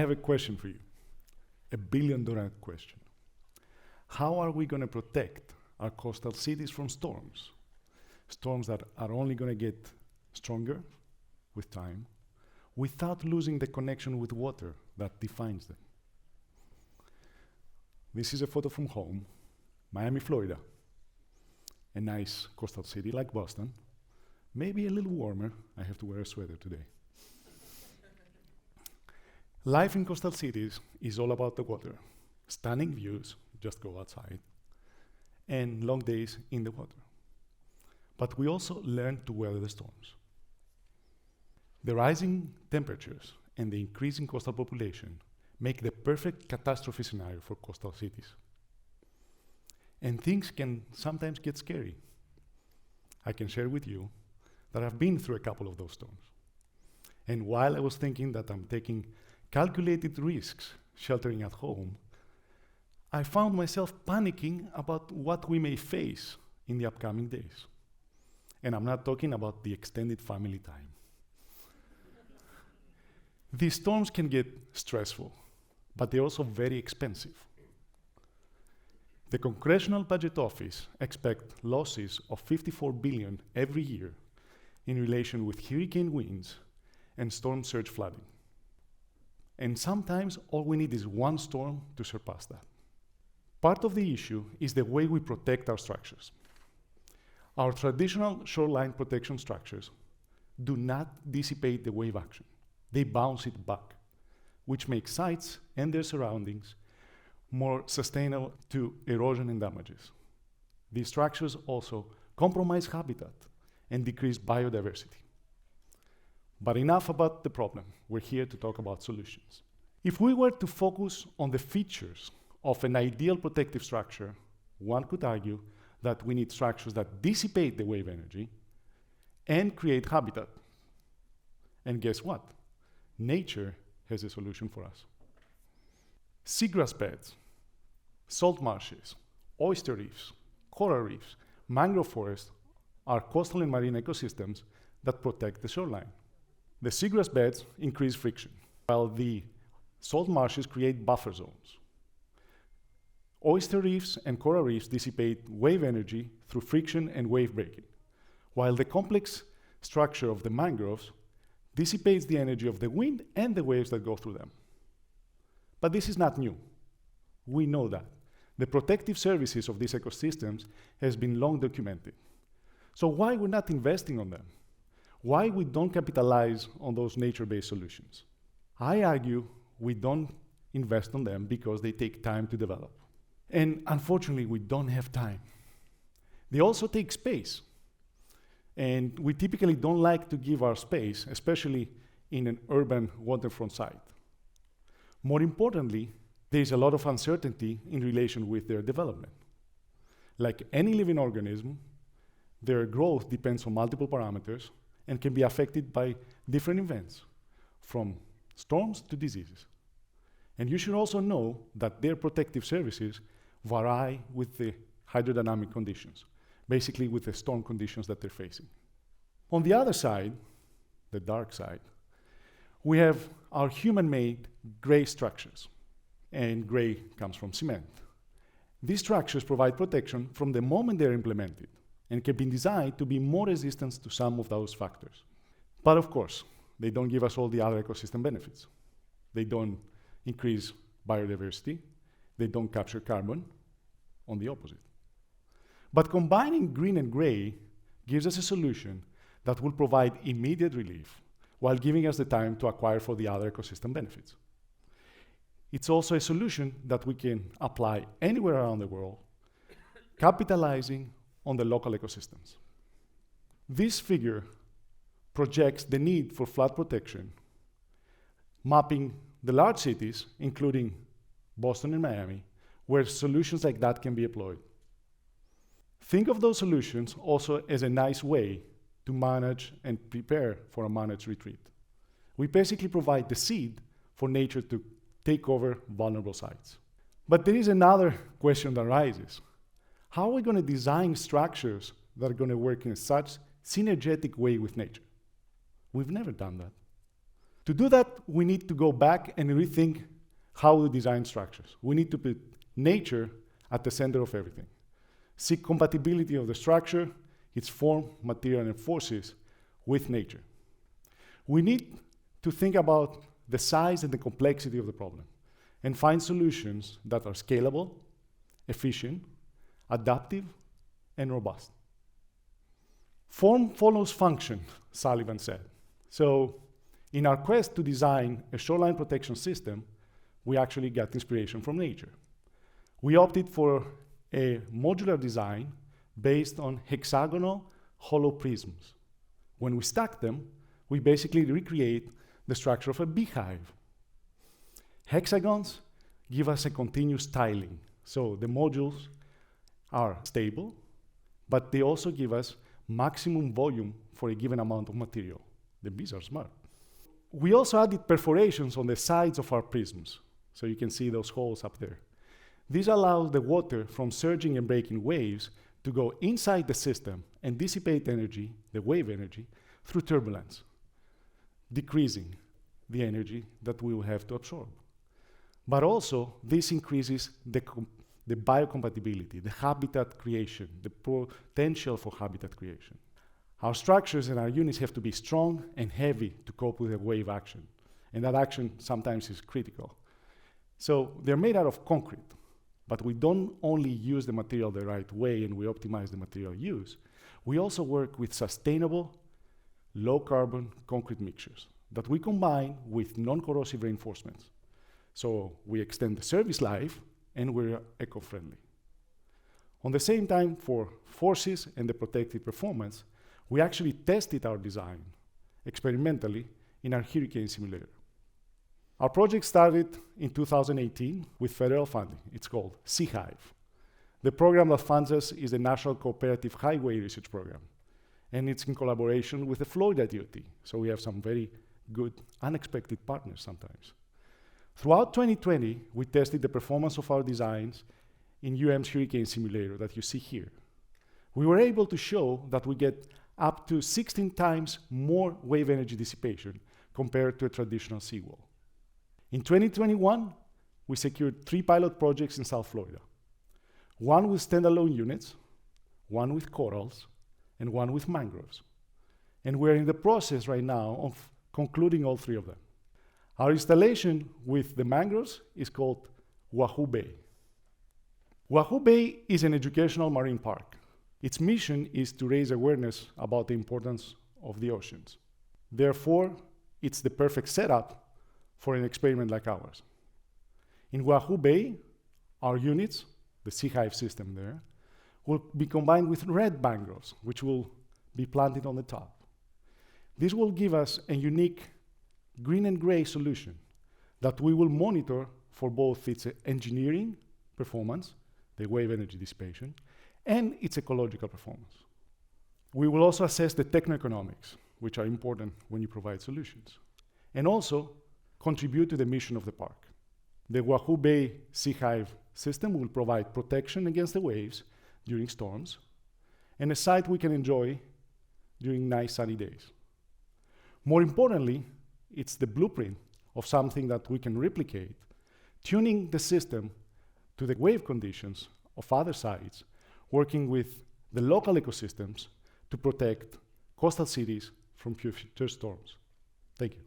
have a question for you, a billion-dollar question. How are we going to protect our coastal cities from storms? Storms that are only going to get stronger with time, without losing the connection with water that defines them. This is a photo from home, Miami, Florida. A nice coastal city like Boston, maybe a little warmer. I have to wear a sweater today. Life in coastal cities is all about the water. Stunning views, just go outside, and long days in the water. But we also learn to weather the storms. The rising temperatures and the increasing coastal population make the perfect catastrophe scenario for coastal cities. And things can sometimes get scary. I can share with you that I've been through a couple of those storms. And while I was thinking that I'm taking calculated risks sheltering at home, I found myself panicking about what we may face in the upcoming days. And I'm not talking about the extended family time. These storms can get stressful, but they're also very expensive. The Congressional Budget Office expects losses of $54 billion every year in relation with hurricane winds and storm surge flooding. And sometimes all we need is one storm to surpass that. Part of the issue is the way we protect our structures. Our traditional shoreline protection structures do not dissipate the wave action. They bounce it back, which makes sites and their surroundings more sustainable to erosion and damages. These structures also compromise habitat and decrease biodiversity. But enough about the problem. We're here to talk about solutions. If we were to focus on the features of an ideal protective structure, one could argue that we need structures that dissipate the wave energy and create habitat. And guess what? Nature has a solution for us. Seagrass beds, salt marshes, oyster reefs, coral reefs, mangrove forests are coastal and marine ecosystems that protect the shoreline. The seagrass beds increase friction, while the salt marshes create buffer zones. Oyster reefs and coral reefs dissipate wave energy through friction and wave breaking, while the complex structure of the mangroves dissipates the energy of the wind and the waves that go through them. But this is not new. We know that. The protective services of these ecosystems has been long documented. So why we're not investing on them? Why we don't capitalize on those nature-based solutions? I argue we don't invest on them because they take time to develop. And unfortunately, we don't have time. They also take space. And we typically don't like to give our space, especially in an urban waterfront site. More importantly, there's a lot of uncertainty in relation with their development. Like any living organism, their growth depends on multiple parameters and can be affected by different events, from storms to diseases. And you should also know that their protective services vary with the hydrodynamic conditions, basically with the storm conditions that they're facing. On the other side, the dark side, we have our human-made gray structures, and gray comes from cement. These structures provide protection from the moment they're implemented and can be designed to be more resistant to some of those factors. But of course, they don't give us all the other ecosystem benefits. They don't increase biodiversity. They don't capture carbon, on the opposite. But combining green and gray gives us a solution that will provide immediate relief while giving us the time to acquire for the other ecosystem benefits. It's also a solution that we can apply anywhere around the world, capitalizing on the local ecosystems. This figure projects the need for flood protection, mapping the large cities, including Boston and Miami, where solutions like that can be employed. Think of those solutions also as a nice way to manage and prepare for a managed retreat. We basically provide the seed for nature to take over vulnerable sites. But there is another question that arises. How are we going to design structures that are going to work in such synergetic way with nature? We've never done that. To do that, we need to go back and rethink how we design structures. We need to put nature at the center of everything. Seek compatibility of the structure, its form, material, and forces with nature. We need to think about the size and the complexity of the problem and find solutions that are scalable, efficient, adaptive, and robust. Form follows function, Sullivan said. So in our quest to design a shoreline protection system, we actually got inspiration from nature. We opted for a modular design based on hexagonal hollow prisms. When we stack them, we basically recreate the structure of a beehive. Hexagons give us a continuous tiling. So the modules are stable, but they also give us maximum volume for a given amount of material. The bees are smart. We also added perforations on the sides of our prisms. So you can see those holes up there. This allows the water from surging and breaking waves to go inside the system and dissipate energy, the wave energy, through turbulence, decreasing the energy that we will have to absorb. But also, this increases the biocompatibility, the habitat creation, the potential for habitat creation. Our structures and our units have to be strong and heavy to cope with the wave action. And that action sometimes is critical. So they're made out of concrete, but we don't only use the material the right way and we optimize the material use. We also work with sustainable, low-carbon concrete mixtures that we combine with non-corrosive reinforcements. So we extend the service life and we're eco-friendly. On the same time, for forces and the protective performance, we actually tested our design experimentally in our hurricane simulator. Our project started in 2018 with federal funding. It's called Seahive. The program that funds us is the National Cooperative Highway Research Program, and it's in collaboration with the Florida DOT. So we have some very good, unexpected partners sometimes. Throughout 2020, we tested the performance of our designs in UM's hurricane simulator that you see here. We were able to show that we get up to 16 times more wave energy dissipation compared to a traditional seawall. In 2021, we secured 3 pilot projects in South Florida. One with standalone units, one with corals, and one with mangroves. And we're in the process right now of concluding all 3 of them. Our installation with the mangroves is called Wahoo Bay. Wahoo Bay is an educational marine park. Its mission is to raise awareness about the importance of the oceans. Therefore, it's the perfect setup for an experiment like ours. In Wahoo Bay, our units, the Seahive system there, will be combined with red mangroves, which will be planted on the top. This will give us a unique green and gray solution that we will monitor for both its engineering performance, the wave energy dissipation, and its ecological performance. We will also assess the techno-economics, which are important when you provide solutions, and also contribute to the mission of the park. The Wahoo Bay Seahive system will provide protection against the waves during storms, and a site we can enjoy during nice sunny days. More importantly, it's the blueprint of something that we can replicate, tuning the system to the wave conditions of other sites, working with the local ecosystems to protect coastal cities from future storms. Thank you.